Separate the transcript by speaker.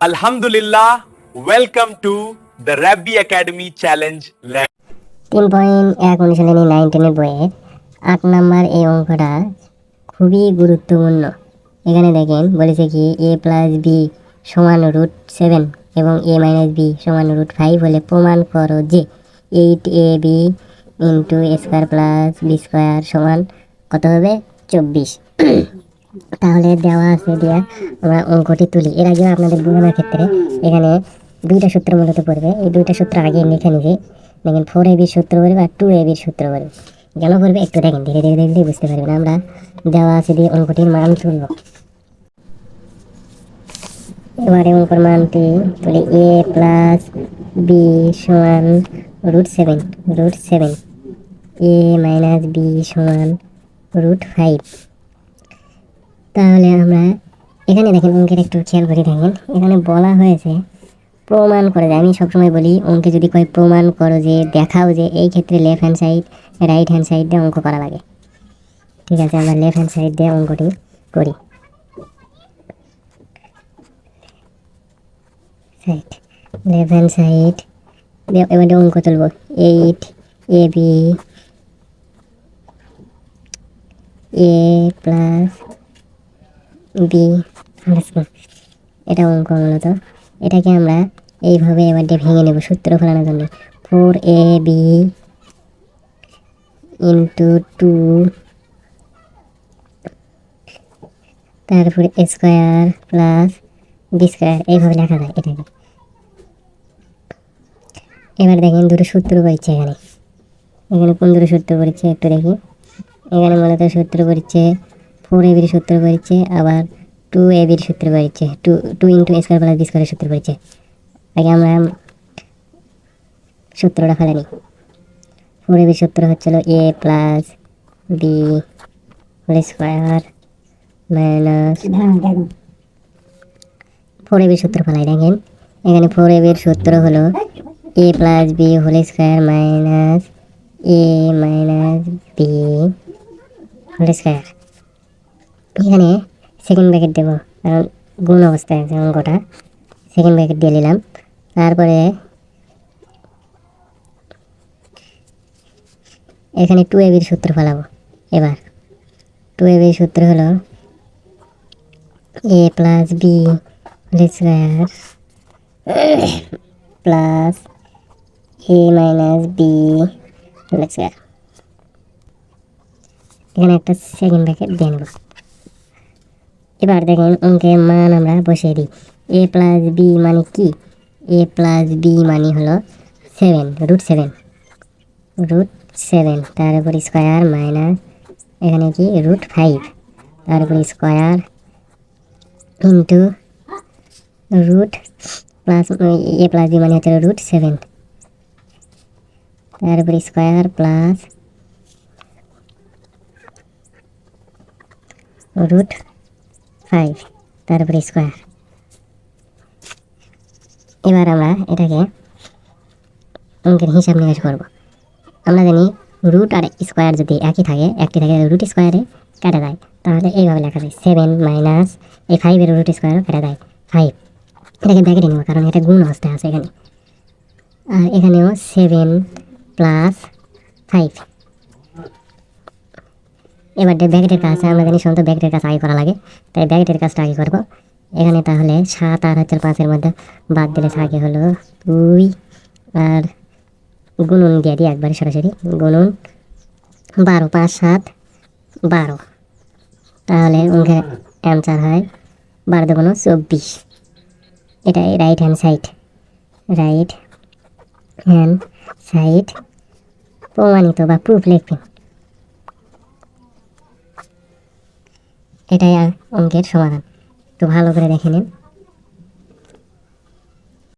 Speaker 1: Alhamdulillah, welcome to the Rabbi Academy Challenge Lab.
Speaker 2: 3.1 অনুশীলনী 9-10 বইয়ের 8 নম্বর এই অঙ্কটা খুবই গুরুত্বপূর্ণ। এখানে দেখেন বলেছে কি a প্লাস বি সমান √7 এবং a মাইনাস বি সমান √5 হলে প্রমাণ করো যে 8ab into a square plus B square সমান কত হবে 24। তাহলে দেওয়া আছে দিয়ে আমরা অঙ্কটি তুলি। এর আগেও আপনাদের বোঝানোর ক্ষেত্রে এখানে দুইটা সূত্র মূলত পড়বে, এই দুইটা সূত্র আগে লিখে নিবে। দেখেন 4ab সূত্র পড়বে আর 2ab সূত্র পড়বে। কেন করবে একটু দেখেন, ধীরে ধীরে দেখলেই বুঝতে পারবেন। আমরা দেওয়া আছে দিয়ে অঙ্কটির মান তুলব। এবারে অঙ্কের মানটি তুলি a প্লাস বি সমান √7 a মাইনাস বি সমান √5। তাহলে আমরা এখানে দেখেন অঙ্কের একটু খেয়াল করে দেখেন, এখানে বলা হয়েছে প্রমাণ করে যে, আমি সবসময় বলি অঙ্কে যদি কয় প্রমাণ করো যে দেখাও যে, এই ক্ষেত্রে left hand side right hand side দিয়ে অঙ্ক করা লাগে। ঠিক আছে, আমরা লেফট হ্যান্ড সাইড দিয়ে অঙ্কটি করি। লেফট হ্যান্ড সাইড এবারে অঙ্ক তুলব 8ab a প্লাস বি, এটা অঙ্ক মূলত। এটাকে আমরা এইভাবে এবার ভেঙে নেব সূত্র ফেলানোর জন্য। 4ab ইন্টু 2 তারপরে a square plus B square, এইভাবে লেখা যায় এটাকে। এবার দেখেন দুটো সূত্র পড়ছে এখানে কোন দুটো সূত্র পড়ছে একটু দেখি। এখানে মূলত সূত্র পড়ছে 4ab সূত্র পড়ছে, আবার 2ab সূত্র পড়ছে, 2 into a square plus B স্কোয়ারের সূত্র পড়ছে। আগে আমরা সূত্রটা ফেলে নিই। 4ab সূত্র হচ্ছিল a plus B whole square minus 4ab সূত্র ফেলাই। দেখেন এখানে 4ab সূত্র হলো a plus B whole square minus a minus B whole square. এখানে সেকেন্ড ব্র্যাকেট দেবো, কারণ গুণ অবস্থায় আছে অঙ্কটা। সেকেন্ড ব্র্যাকেট দিয়ে নিলাম। তারপরে এখানে 2ab সূত্র ফেলাবো। এবার 2ab সূত্র হলো a plus B whole square plus a minus B whole square. এখানে একটা সেকেন্ড ব্র্যাকেট দিয়ে নেব। এবার দেখেন অঙ্কের মান আমরা বসিয়ে দিই। a প্লাস বি মানে কি? a প্লাস বি মানে হলো 7 √7 তার উপর স্কোয়ার মাইনাস এখানে কি √5 তার উপর square into root plus a plus B মানে হচ্ছে √7 তার উপর স্কোয়ার প্লাস √5 তার উপর স্কোয়ার। এবার আমরা এটাকে অঙ্কের হিসাব নিকাশ করবো। আমরা জানি রুট আর স্কোয়ার যদি একই থাকে, একটি থাকে রুট স্কোয়ারে কেটে যায়, তাহলে এইভাবে লেখা যায় 7 মাইনাস এই 5-এর রুট স্কোয়ারও কেটে যায় 5। এটাকে ব্র্যাকেটে নেব কারণ এটা গুণ অবস্থায় আছে এখানে। আর এখানেও 7 প্লাস 5। এবার ব্র্যাকেটের কাজ আমরা জানি সাধারণত ব্র্যাকেটের কাজ আগে করা লাগে, তাই ব্র্যাকেটের কাজটা আগে করবো। এখানে তাহলে 7 আর হচ্ছে 5-এর মধ্যে বাদ দিলে থাকে হলো 2 আর গুণন দিয়ে দিই একবারে সরাসরি, গুণন 12, 5 7 12। তাহলে অঙ্কের অ্যান্সার হয় 12 × 24। এটাই রাইট হ্যান্ড সাইড প্রমাণিত বা প্রুফ লিখবেন। এটাই অঙ্কের সমাধান। তো ভালো করে দেখে নিন।